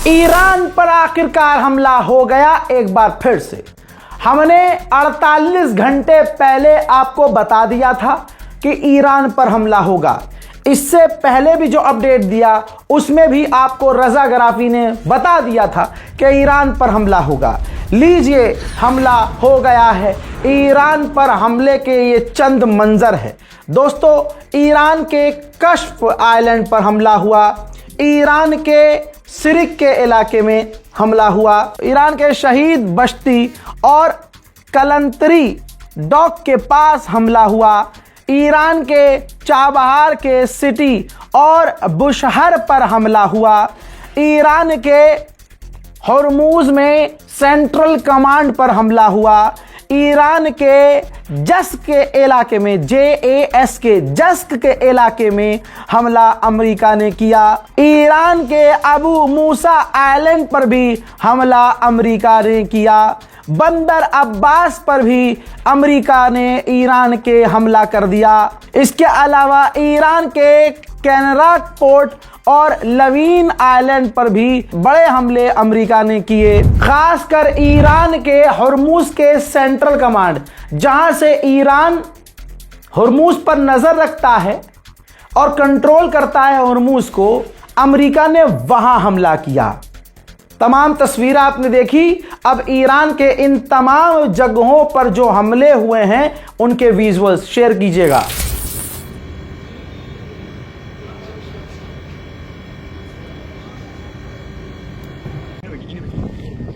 Iran पर आखिरकार हमला हो गया एक बार फिर से। हमने 48 घंटे पहले आपको बता दिया था कि ईरान पर हमला होगा। इससे पहले भी जो अपडेट दिया उसमें भी आपको रजा गराफी ने बता दिया था कि ईरान पर हमला होगा। लीजिए, हमला हो गया है। ईरान पर हमले के ये चंद मंजर है दोस्तों। ईरान के कश्फ आइलैंड पर हमला हुआ, ईरान के सिरिक के इलाके में हमला हुआ, ईरान के शहीद बश्ती और कलंतरी डॉक के पास हमला हुआ, ईरान के चाबहार के सिटी और बुशहर पर हमला हुआ, ईरान के हॉर्मूज में सेंट्रल कमांड पर हमला हुआ, ईरान के जस्क के इलाके में JAS के जस्क के इलाके में हमला अमेरिका ने किया। ईरान के अबू मूसा आइलैंड पर भी हमला अमेरिका ने किया। बंदर अब्बास पर भी अमेरिका ने ईरान के हमला कर दिया। इसके अलावा ईरान के कैनराक पोर्ट और लवीन आइलैंड पर भी बड़े हमले अमेरिका ने किए। खासकर ईरान के हॉर्मूज के सेंट्रल कमांड, जहां से ईरान हॉर्मूज पर नजर रखता है और कंट्रोल करता है हॉर्मूज को, अमेरिका ने वहां हमला किया। तमाम तस्वीरें आपने देखी। अब ईरान के इन तमाम जगहों पर जो हमले हुए हैं उनके विजुअल्स शेयर कीजिएगा।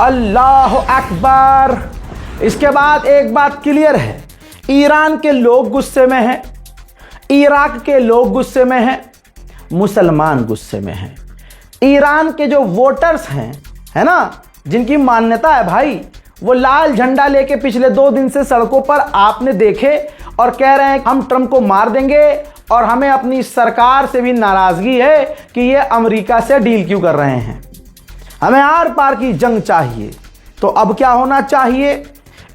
अल्लाह अकबर। इसके बाद एक बात क्लियर है, ईरान के लोग गुस्से में हैं, इराक के लोग गुस्से में हैं, मुसलमान गुस्से में हैं। ईरान के जो वोटर्स हैं, है ना, जिनकी मान्यता है भाई, वो लाल झंडा लेके पिछले 2 दिन से सड़कों पर आपने देखे और कह रहे हैं हम ट्रंप को मार देंगे और हमें अपनी सरकार से भी नाराजगी है कि ये अमेरिका से डील क्यों कर रहे हैं, हमें आर पार की जंग चाहिए। तो अब क्या होना चाहिए?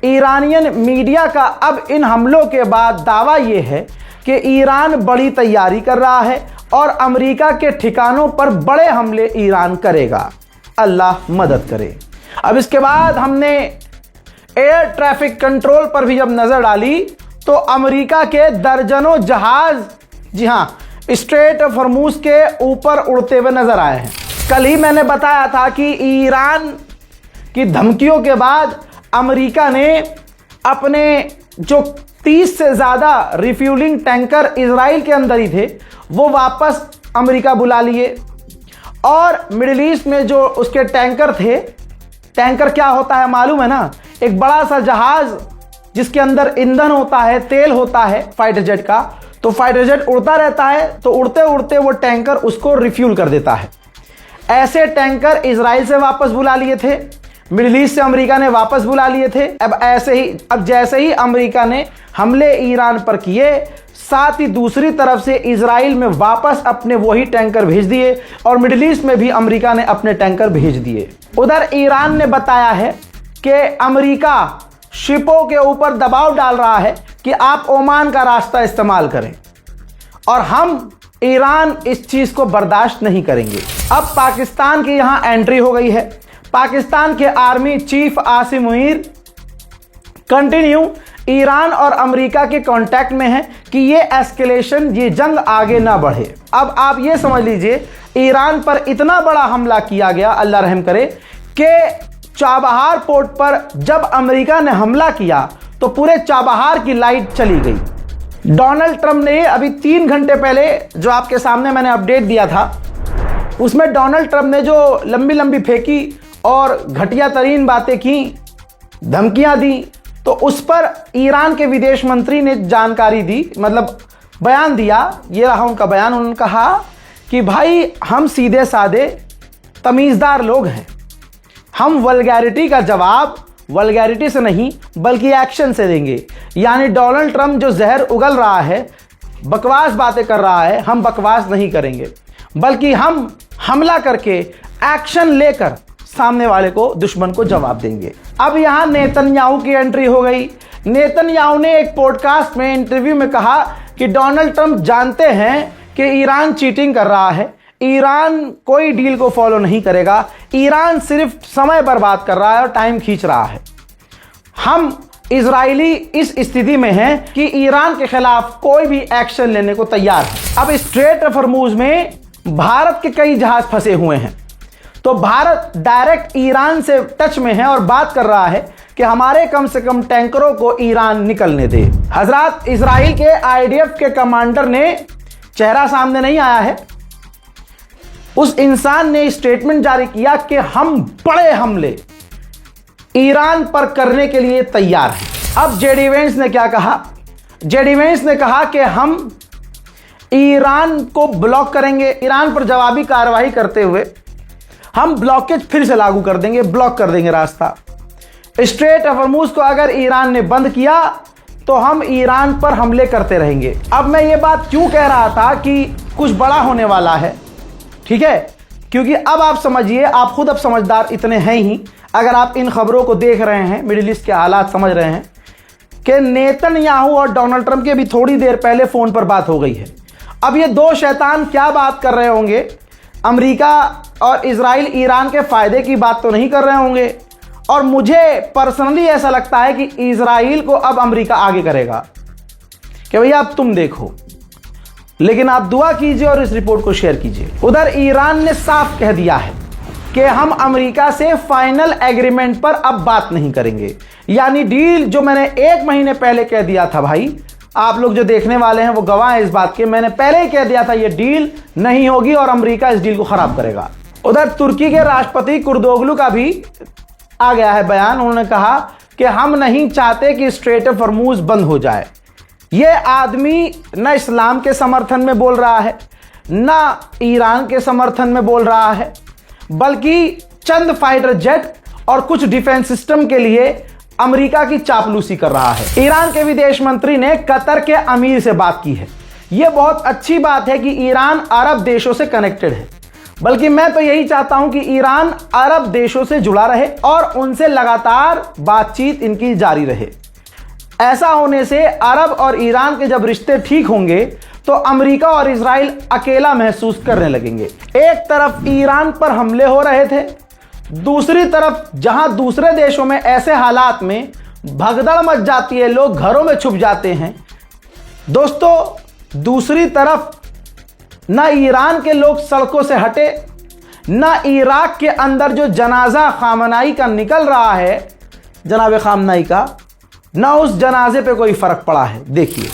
ईरानियन मीडिया का अब इन हमलों के बाद दावा यह है कि ईरान बड़ी तैयारी कर रहा है और अमेरिका के ठिकानों पर बड़े हमले ईरान करेगा। अल्लाह मदद करे। अब इसके बाद हमने एयर ट्रैफिक कंट्रोल पर भी जब नजर डाली तो अमेरिका के दर्जनों जहाज, जी हां, स्ट्रेट ऑफ हॉर्मूज के ऊपर उड़ते हुए नजर आए हैं। कल ही मैंने बताया था कि ईरान की धमकियों के बाद अमेरिका ने अपने जो 30 से ज़्यादा रिफ्यूलिंग टैंकर इजराइल के अंदर ही थे वो वापस अमेरिका बुला लिए। और मिडिल ईस्ट में जो उसके टैंकर थे, टैंकर क्या होता है मालूम है ना, एक बड़ा सा जहाज जिसके अंदर ईंधन होता है, तेल होता है फाइटर जेट का। तो फाइटर जेट उड़ता रहता है, तो उड़ते उड़ते वो टैंकर उसको रिफ्यूल कर देता है। ऐसे टैंकर इजराइल से वापस बुला लिए थे, मिडिल ईस्ट से अमेरिका ने वापस बुला लिए थे। अब जैसे ही अमेरिका ने हमले ईरान पर किए, साथ ही दूसरी तरफ से इजराइल में वापस अपने वही टैंकर भेज दिए और मिडिल ईस्ट में भी अमेरिका ने अपने टैंकर भेज दिए। उधर ईरान ने बताया है कि अमेरिका शिपों के ऊपर दबाव डाल रहा है कि आप ओमान का रास्ता इस्तेमाल करें और हम ईरान इस चीज को बर्दाश्त नहीं करेंगे। अब पाकिस्तान की यहां एंट्री हो गई है। पाकिस्तान के army chief Asim Munir continue Iran और अमेरिका के कांटेक्ट में है कि ये एस्केलेशन, ये जंग आगे ना बढ़े। अब आप ये समझ लीजिए, ईरान पर इतना बड़ा हमला किया गया, अल्लाह रहम करे, कि चाबहार पोर्ट पर जब अमेरिका ने हमला किया तो पूरे चाबहार की लाइट चली गई। डोनाल्ड ट्रंप ने अभी 3 घंटे पहले जो आपके सामने मैंने अपडेट दिया था, उसमें डोनाल्ड ट्रंप ने जो लंबी लंबी फेंकी और घटिया तरीन बातें की, धमकियां दी, तो उस पर ईरान के विदेश मंत्री ने जानकारी दी, मतलब बयान दिया। ये रहा उनका बयान। उन्होंने कहा कि भाई हम सीधे साधे तमीज़दार लोग हैं, हम वल्गैरिटी का जवाब वल्गैरिटी से नहीं बल्कि एक्शन से देंगे। यानी डोनाल्ड ट्रंप जो जहर उगल रहा है, बकवास बातें कर रहा है, हम बकवास नहीं करेंगे बल्कि हम हमला करके एक्शन लेकर सामने वाले को, दुश्मन को जवाब देंगे। अब यहां नेतन्याहू की एंट्री हो गई। नेतन्याहू ने एक पॉडकास्ट में, इंटरव्यू में कहा कि डोनाल्ड ट्रंप जानते हैं कि ईरान चीटिंग कर रहा है, ईरान कोई डील को फॉलो नहीं करेगा, ईरान सिर्फ समय बर्बाद कर रहा है और टाइम खींच रहा है। हम इजरायली इस स्थिति में हैं कि ईरान के खिलाफ कोई भी एक्शन लेने को तैयार है। अब स्ट्रेट ऑफ हॉर्मुज में भारत के कई जहाज फंसे हुए हैं, तो भारत डायरेक्ट ईरान से टच में है और बात कर रहा है कि हमारे कम से कम टैंकरों को ईरान निकलने दे। हजरात, इजराइल के आईडीएफ के कमांडर ने, चेहरा सामने नहीं आया है, उस इंसान ने स्टेटमेंट जारी किया कि हम बड़े हमले ईरान पर करने के लिए तैयार हैं। अब जेडी वेंस ने क्या कहा? जेडी वेंस ने कहा कि हम ईरान को ब्लॉक करेंगे, ईरान पर जवाबी कार्रवाई करते हुए हम ब्लॉकेज फिर से लागू कर देंगे, ब्लॉक कर देंगे रास्ता। स्ट्रेट ऑफ हॉर्मुज को अगर ईरान ने बंद किया तो हम ईरान पर हमले करते रहेंगे। अब मैं ये बात क्यों कह रहा था कि कुछ बड़ा होने वाला है, ठीक है, क्योंकि अब आप समझिए, आप खुद अब समझदार इतने हैं ही, अगर आप इन खबरों को देख रहे हैं, मिडिल ईस्ट के हालात समझ रहे हैं कि नेतन्याहू और डोनाल्ड ट्रंप के भी थोड़ी देर पहले फोन पर बात हो गई है। अब ये दो शैतान क्या बात कर रहे होंगे? अमेरिका और इजराइल ईरान के फायदे की बात तो नहीं कर रहे होंगे, और मुझे पर्सनली ऐसा लगता है कि इजराइल को अब अमेरिका आगे करेगा कि भैया अब तुम देखो। लेकिन आप दुआ कीजिए और इस रिपोर्ट को शेयर कीजिए। उधर ईरान ने साफ कह दिया है कि हम अमेरिका से फाइनल एग्रीमेंट पर अब बात नहीं करेंगे। यानी डील जो मैंने 1 महीने पहले कह दिया था, भाई आप लोग जो देखने वाले हैं वो गवाह हैं इस बात के, मैंने पहले ही कह दिया था ये डील नहीं होगी और अमेरिका इस डील को खराब करेगा। उधर तुर्की के राष्ट्रपति कुर्दोगलू का भी आ गया है बयान। उन्होंने कहा कि हम नहीं चाहते कि स्ट्रेट ऑफ हॉर्मुज बंद हो जाए। ये आदमी न इस्लाम के समर्थन में बोल रहा है, न ईरान के समर्थन में बोल रहा है, बल्कि चंद फाइटर जेट और कुछ डिफेंस सिस्टम के लिए अमेरिका की चापलूसी कर रहा है। ईरान के विदेश मंत्री ने कतर के अमीर से बात की है। यह बहुत अच्छी बात है कि ईरान अरब देशों से कनेक्टेड है, बल्कि मैं तो यही चाहता हूं कि ईरान अरब देशों से जुड़ा रहे और उनसे लगातार बातचीत इनकी जारी रहे। ऐसा होने से अरब और ईरान के जब रिश्ते ठीक होंगे तो अमेरिका और इजराइल अकेला महसूस करने लगेंगे। एक तरफ ईरान पर हमले हो रहे थे, दूसरी तरफ जहां दूसरे देशों में ऐसे हालात में भगदड़ मच जाती है, लोग घरों में छुप जाते हैं। दोस्तों, दूसरी तरफ न ईरान के लोग सड़कों से हटे, न इराक के अंदर जो जनाजा खामनाई का निकल रहा है, जनाब खामनाई का, न उस जनाजे पे कोई फर्क पड़ा है। देखिए,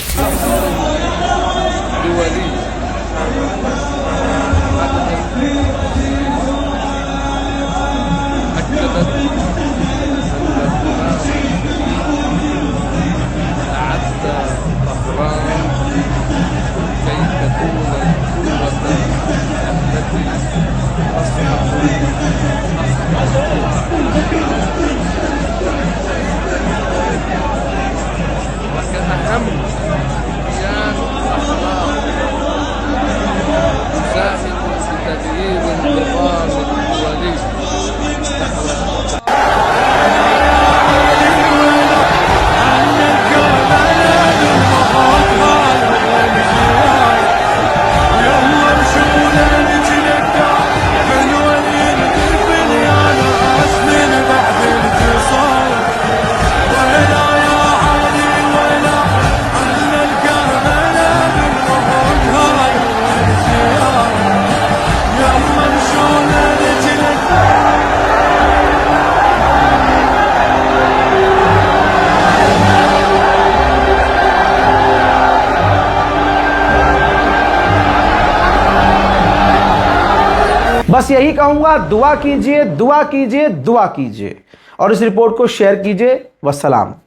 बस यही कहूंगा, दुआ कीजिए, दुआ कीजिए, दुआ कीजिए और इस रिपोर्ट को शेयर कीजिए। वस्सलाम।